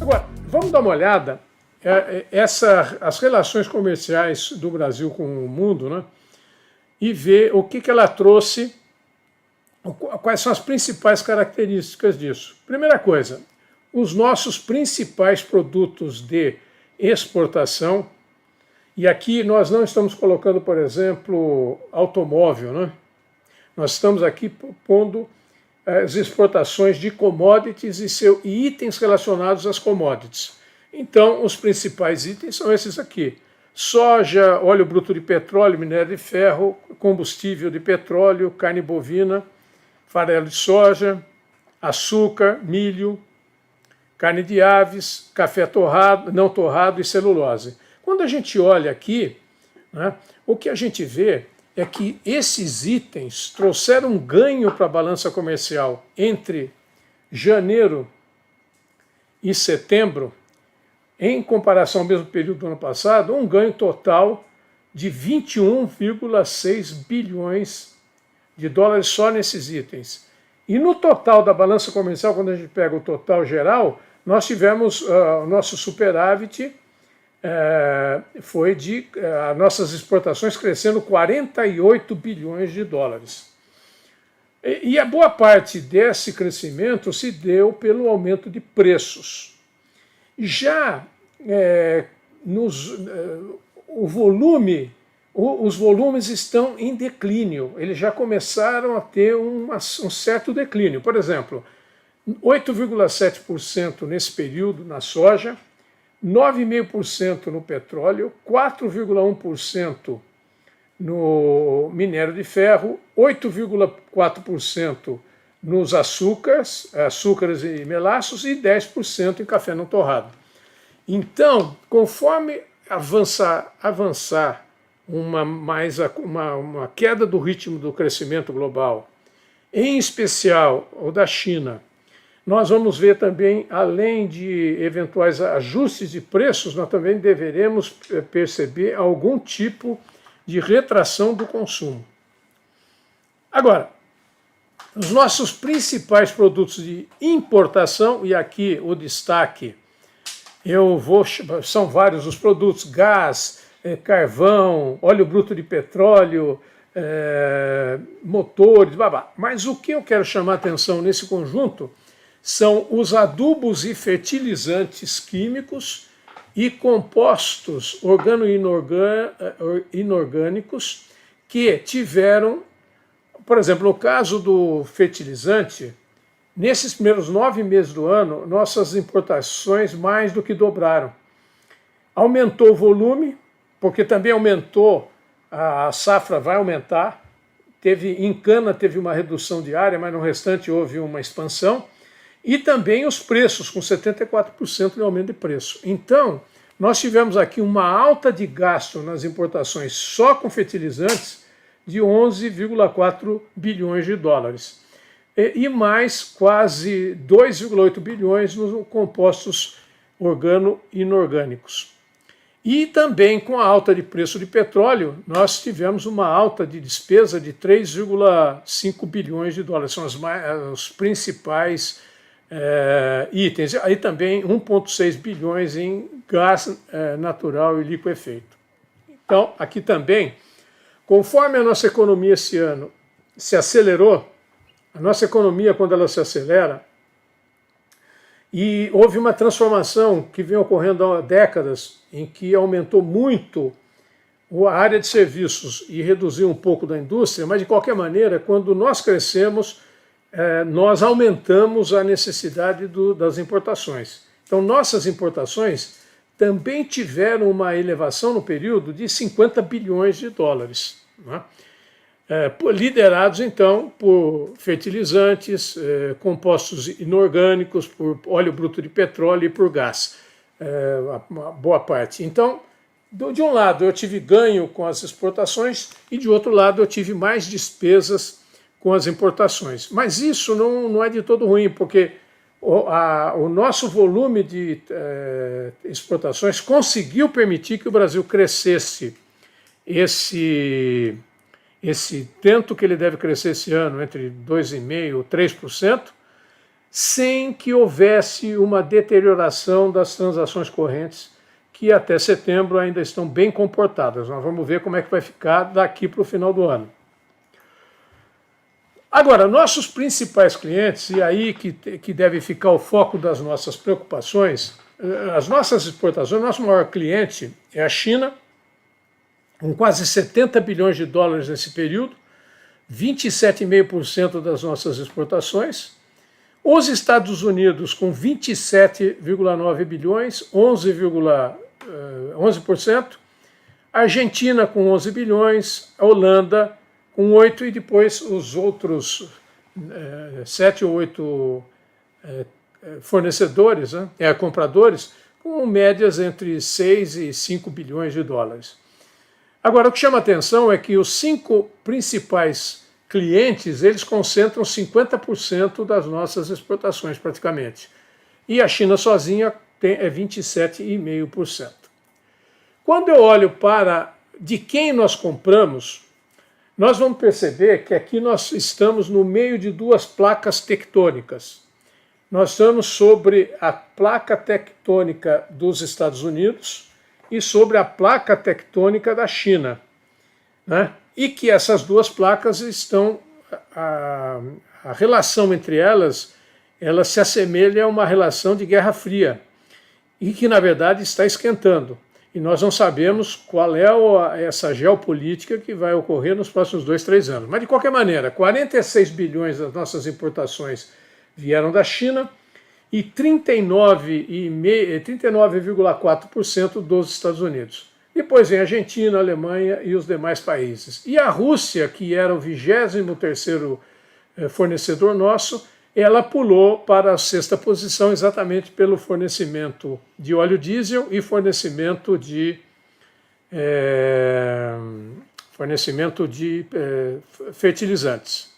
Agora, vamos dar uma olhada, as relações comerciais do Brasil com o mundo, né, e ver o que ela trouxe, quais são as principais características disso. Primeira coisa, os nossos principais produtos de exportação, e aqui nós não estamos colocando, por exemplo, automóvel, né? Nós estamos aqui pondo as exportações de commodities e itens relacionados às commodities. Então, os principais itens são esses aqui: soja, óleo bruto de petróleo, minério de ferro, combustível de petróleo, carne bovina, farelo de soja, açúcar, milho, carne de aves, café torrado, não torrado e celulose. Quando a gente olha aqui, né, o que a gente vê é que esses itens trouxeram um ganho para a balança comercial entre janeiro e setembro, em comparação ao mesmo período do ano passado, um ganho total de 21,6 bilhões de dólares só nesses itens. E no total da balança comercial, quando a gente pega o total geral, nós tivemos o nosso superávit, foi de nossas exportações crescendo 48 bilhões de dólares. E a boa parte desse crescimento se deu pelo aumento de preços. Já os volumes estão em declínio, eles já começaram a ter um certo declínio. Por exemplo, 8,7% nesse período na soja, 9,5% no petróleo, 4,1% no minério de ferro, 8,4% nos açúcares e melaços e 10% em café não torrado. Então, conforme avançar uma queda do ritmo do crescimento global, em especial o da China, nós vamos ver também, além de eventuais ajustes de preços, nós também deveremos perceber algum tipo de retração do consumo. Agora, os nossos principais produtos de importação, e aqui o destaque, são vários os produtos: gás, carvão, óleo bruto de petróleo, motores, mas o que eu quero chamar a atenção nesse conjunto são os adubos e fertilizantes químicos e compostos inorgânicos que tiveram, por exemplo, no caso do fertilizante, nesses primeiros 9 meses do ano, nossas importações mais do que dobraram. Aumentou o volume, porque também aumentou, a safra vai aumentar, em cana teve uma redução de área, mas no restante houve uma expansão. E também os preços, com 74% de aumento de preço. Então, nós tivemos aqui uma alta de gasto nas importações só com fertilizantes de 11,4 bilhões de dólares. E mais quase 2,8 bilhões nos compostos organo-inorgânicos. E também com a alta de preço de petróleo, nós tivemos uma alta de despesa de 3,5 bilhões de dólares. São os principais itens. Aí também 1,6 bilhões em gás natural e liquefeito. Então, aqui também, conforme a nossa economia esse ano se acelerou, a nossa economia, quando ela se acelera, e houve uma transformação que vem ocorrendo há décadas, em que aumentou muito a área de serviços e reduziu um pouco da indústria, mas de qualquer maneira, quando nós crescemos, nós aumentamos a necessidade das importações. Então, nossas importações também tiveram uma elevação no período de 50 bilhões de dólares, né? Liderados, então, por fertilizantes, compostos inorgânicos, por óleo bruto de petróleo e por gás, uma boa parte. Então, de um lado eu tive ganho com as exportações e de outro lado eu tive mais despesas com as importações. Mas isso não é de todo ruim, porque o nosso volume de exportações conseguiu permitir que o Brasil crescesse esse tanto que ele deve crescer esse ano, entre 2,5% e 3%, sem que houvesse uma deterioração das transações correntes, que até setembro ainda estão bem comportadas. Nós vamos ver como é que vai ficar daqui para o final do ano. Agora, nossos principais clientes, e aí que deve ficar o foco das nossas preocupações, as nossas exportações, nosso maior cliente é a China, com quase 70 bilhões de dólares nesse período, 27,5% das nossas exportações. Os Estados Unidos com 27,9 bilhões, 11%. A Argentina com 11 bilhões, a Holanda com 8 e depois os outros 7 ou 8 fornecedores, né, compradores, com médias entre 6 e 5 bilhões de dólares. Agora, o que chama atenção é que os 5 principais clientes, eles concentram 50% das nossas exportações praticamente. E a China sozinha é 27,5%. Quando eu olho para de quem nós compramos, nós vamos perceber que aqui nós estamos no meio de duas placas tectônicas. Nós estamos sobre a placa tectônica dos Estados Unidos e sobre a placa tectônica da China, né? E que essas duas placas estão, a relação entre elas, ela se assemelha a uma relação de Guerra Fria e que na verdade está esquentando. E nós não sabemos qual é essa geopolítica que vai ocorrer nos próximos 2, 3 anos. Mas de qualquer maneira, 46 bilhões das nossas importações vieram da China e 39,4% dos Estados Unidos. Depois vem a Argentina, a Alemanha e os demais países. E a Rússia, que era o 23º fornecedor nosso, ela pulou para a 6ª posição exatamente pelo fornecimento de óleo diesel e fornecimento de fertilizantes.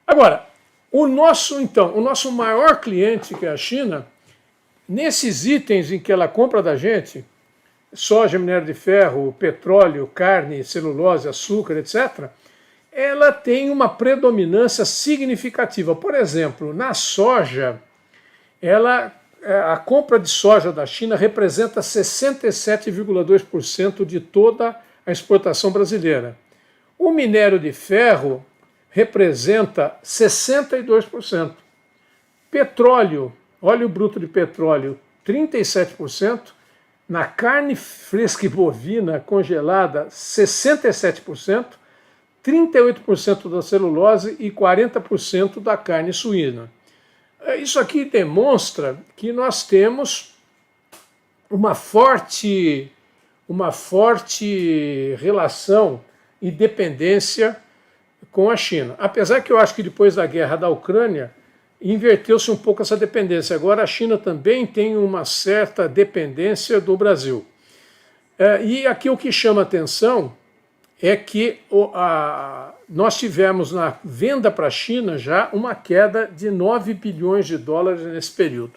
Agora, o nosso maior cliente, que é a China, nesses itens em que ela compra da gente, soja, minério de ferro, petróleo, carne, celulose, açúcar, etc., ela tem uma predominância significativa. Por exemplo, na soja, a compra de soja da China representa 67,2% de toda a exportação brasileira. O minério de ferro representa 62%. Petróleo, óleo bruto de petróleo, 37%. Na carne fresca e bovina congelada, 67%. 38% da celulose e 40% da carne suína. Isso aqui demonstra que nós temos uma forte relação e dependência com a China. Apesar que eu acho que depois da guerra da Ucrânia, inverteu-se um pouco essa dependência. Agora a China também tem uma certa dependência do Brasil. E aqui o que chama atenção é que nós tivemos na venda para a China já uma queda de 9 bilhões de dólares nesse período.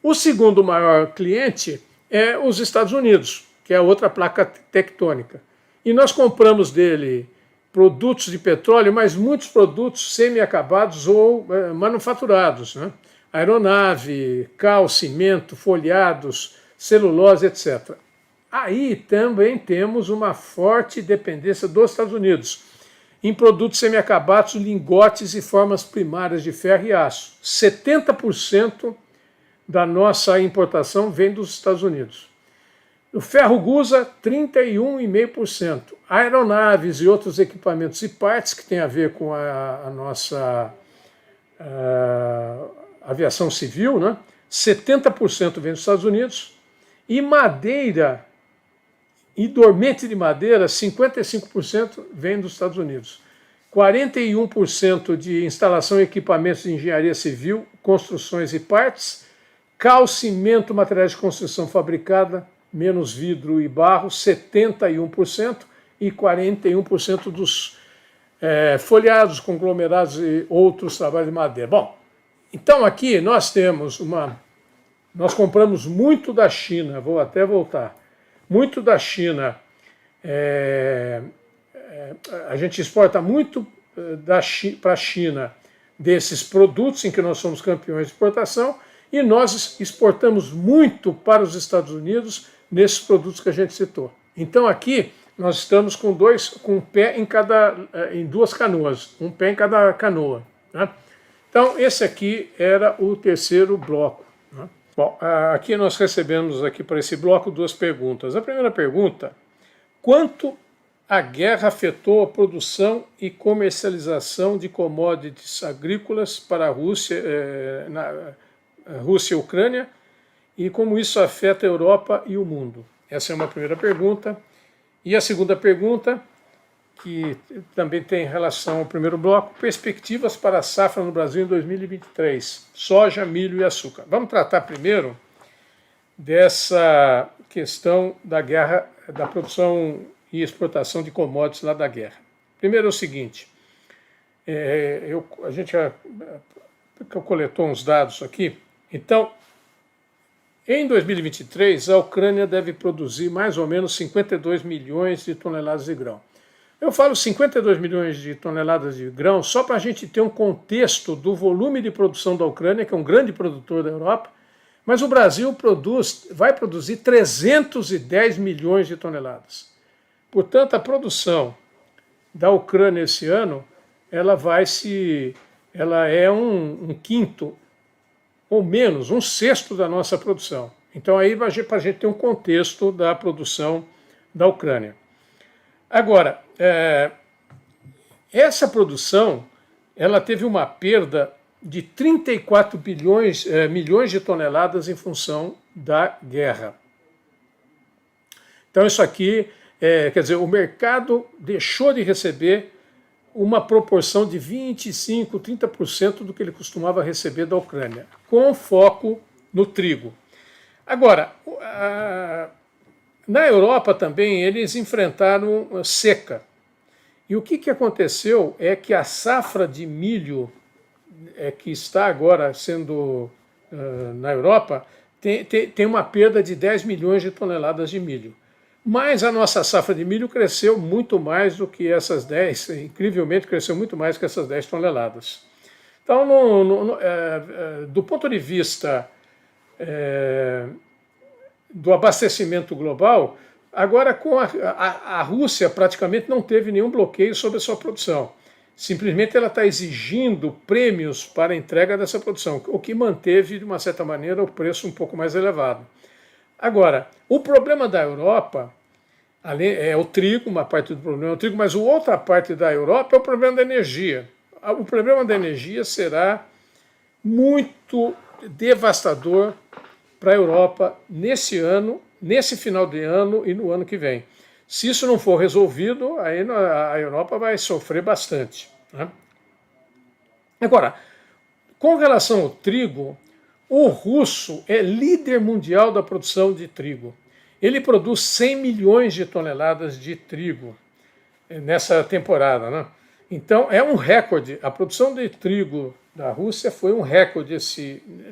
O segundo maior cliente é os Estados Unidos, que é a outra placa tectônica. E nós compramos dele produtos de petróleo, mas muitos produtos semi-acabados ou manufaturados, né? Aeronave, cal, cimento, folhados, celulose, etc. Aí também temos uma forte dependência dos Estados Unidos em produtos semi-acabados, lingotes e formas primárias de ferro e aço. 70% da nossa importação vem dos Estados Unidos. O ferro gusa, 31,5%. Aeronaves e outros equipamentos e partes que tem a ver com a nossa aviação civil, né? 70% vem dos Estados Unidos. E madeira e dormente de madeira, 55% vem dos Estados Unidos. 41% de instalação e equipamentos de engenharia civil, construções e partes. Cal, cimento, materiais de construção fabricada, menos vidro e barro, 71%. E 41% dos folhados, conglomerados e outros trabalhos de madeira. Bom, então aqui nós temos nós compramos muito da China, vou até voltar. Muito da China, a gente exporta muito para a China desses produtos em que nós somos campeões de exportação, e nós exportamos muito para os Estados Unidos nesses produtos que a gente citou. Então aqui nós estamos com um pé em duas canoas, um pé em cada canoa, né? Então esse aqui era o terceiro bloco, né? Bom, aqui nós recebemos aqui para esse bloco duas perguntas. A primeira pergunta: quanto a guerra afetou a produção e comercialização de commodities agrícolas para a Rússia, Rússia e Ucrânia, e como isso afeta a Europa e o mundo? Essa é uma primeira pergunta. E a segunda pergunta, que também tem relação ao primeiro bloco: perspectivas para a safra no Brasil em 2023, soja, milho e açúcar. Vamos tratar primeiro dessa questão da guerra, da produção e exportação de commodities lá da guerra. Primeiro é o seguinte, a gente coletou uns dados aqui. Então, em 2023, a Ucrânia deve produzir mais ou menos 52 milhões de toneladas de grão. Eu falo 52 milhões de toneladas de grão só para a gente ter um contexto do volume de produção da Ucrânia, que é um grande produtor da Europa, mas o Brasil vai produzir 310 milhões de toneladas. Portanto, a produção da Ucrânia esse ano, ela é um quinto ou menos, um sexto da nossa produção. Então aí para a gente ter um contexto da produção da Ucrânia. Agora, essa produção, ela teve uma perda de 34 milhões de toneladas em função da guerra. Então isso aqui, quer dizer, o mercado deixou de receber uma proporção de 25%, 30% do que ele costumava receber da Ucrânia, com foco no trigo. Agora, na Europa também eles enfrentaram seca. E o que aconteceu é que a safra de milho que está agora sendo na Europa tem uma perda de 10 milhões de toneladas de milho. Mas a nossa safra de milho cresceu muito mais do que essas 10, incrivelmente cresceu muito mais que essas 10 toneladas. Então, do ponto de vista do abastecimento global, agora com a Rússia praticamente não teve nenhum bloqueio sobre a sua produção. Simplesmente ela está exigindo prêmios para a entrega dessa produção, o que manteve, de uma certa maneira, o preço um pouco mais elevado. Agora, o problema da Europa é o trigo, uma parte do problema é o trigo, mas a outra parte da Europa é o problema da energia. O problema da energia será muito devastador para a Europa nesse ano, nesse final de ano e no ano que vem. Se isso não for resolvido, aí a Europa vai sofrer bastante, né? Agora, com relação ao trigo, o russo é líder mundial da produção de trigo. Ele produz 100 milhões de toneladas de trigo nessa temporada, né? Então é um recorde. A produção de trigo da Rússia foi um recorde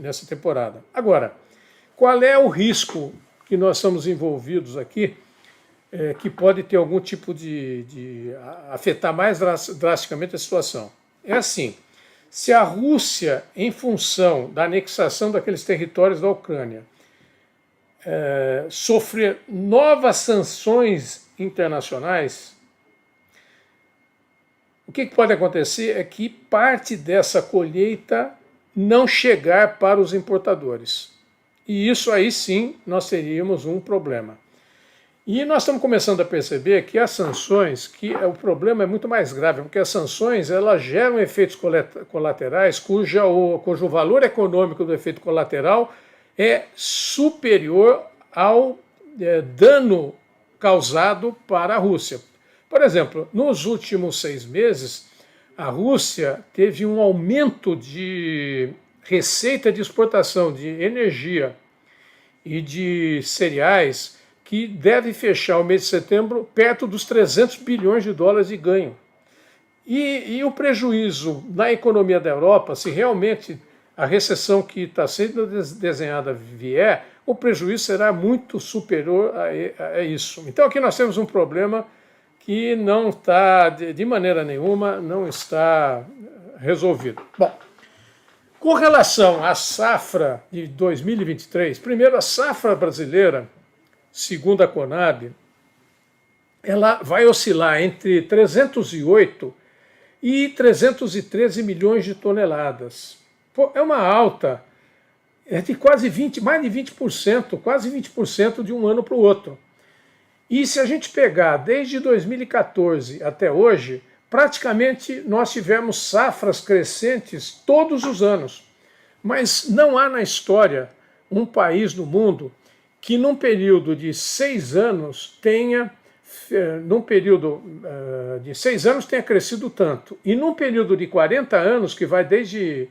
nessa temporada. Agora, qual é o risco que nós estamos envolvidos aqui, que pode ter algum tipo de afetar mais drasticamente a situação? É assim: se a Rússia, em função da anexação daqueles territórios da Ucrânia, sofrer novas sanções internacionais, o que pode acontecer é que parte dessa colheita não chegar para os importadores. E isso aí sim nós teríamos um problema. E nós estamos começando a perceber que as sanções, que o problema é muito mais grave, porque as sanções elas geram efeitos colaterais cujo valor econômico do efeito colateral é superior ao dano causado para a Rússia. Por exemplo, nos últimos 6 meses, a Rússia teve um aumento de receita de exportação de energia e de cereais que deve fechar o mês de setembro perto dos 300 bilhões de dólares de ganho. E o prejuízo na economia da Europa, se realmente a recessão que está sendo desenhada vier, o prejuízo será muito superior a isso. Então aqui nós temos um problema que não está, de maneira nenhuma, não está resolvido. Bom, com relação à safra de 2023, primeiro, a safra brasileira, segundo a Conab, ela vai oscilar entre 308 e 313 milhões de toneladas. Pô, é uma alta de quase 20, mais de 20%, quase 20% de um ano para o outro. E se a gente pegar desde 2014 até hoje, praticamente nós tivemos safras crescentes todos os anos. Mas não há na história um país no mundo que num período de 6 anos tenha crescido tanto. E num período de 40 anos, que vai de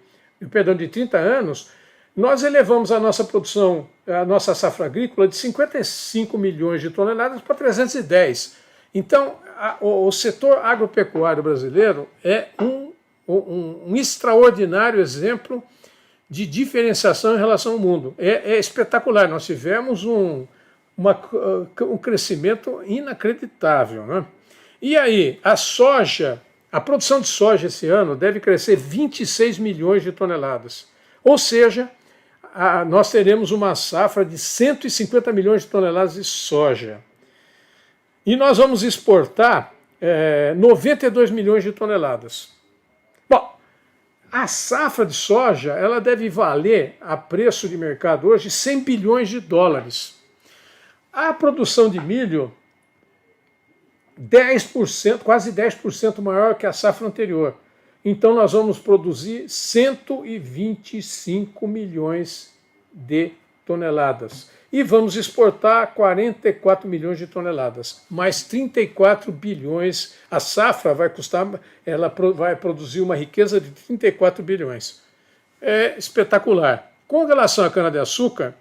30 anos, nós elevamos a nossa produção, a nossa safra agrícola de 55 milhões de toneladas para 310. Então, o setor agropecuário brasileiro é um extraordinário exemplo de diferenciação em relação ao mundo. É espetacular. Nós tivemos um crescimento inacreditável, né? E aí, a produção de soja esse ano deve crescer 26 milhões de toneladas. Ou seja, nós teremos uma safra de 150 milhões de toneladas de soja. E nós vamos exportar 92 milhões de toneladas. Bom, a safra de soja ela deve valer a preço de mercado hoje 100 bilhões de dólares. A produção de milho, 10%, quase 10% maior que a safra anterior. Então nós vamos produzir 125 milhões de toneladas. E vamos exportar 44 milhões de toneladas, mais 34 bilhões. A safra vai produzir uma riqueza de 34 bilhões. É espetacular. Com relação à cana-de-açúcar,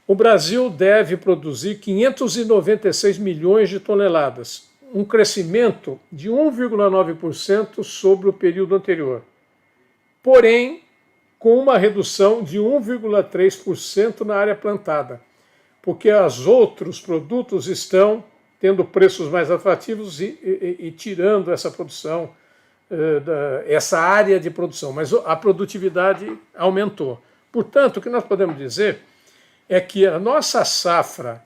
o Brasil deve produzir 596 milhões de toneladas, um crescimento de 1,9% sobre o período anterior. Porém, com uma redução de 1,3% na área plantada, porque os outros produtos estão tendo preços mais atrativos e tirando essa produção, essa área de produção, mas a produtividade aumentou. Portanto, o que nós podemos dizer é que a nossa safra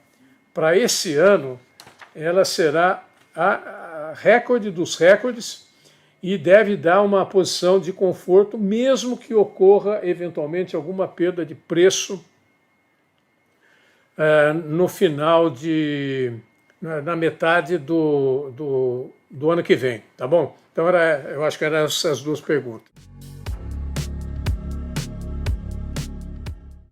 para esse ano ela será a recorde dos recordes e deve dar uma posição de conforto, mesmo que ocorra eventualmente alguma perda de preço no final na metade do ano que vem, tá bom? Então eu acho que eram essas duas perguntas.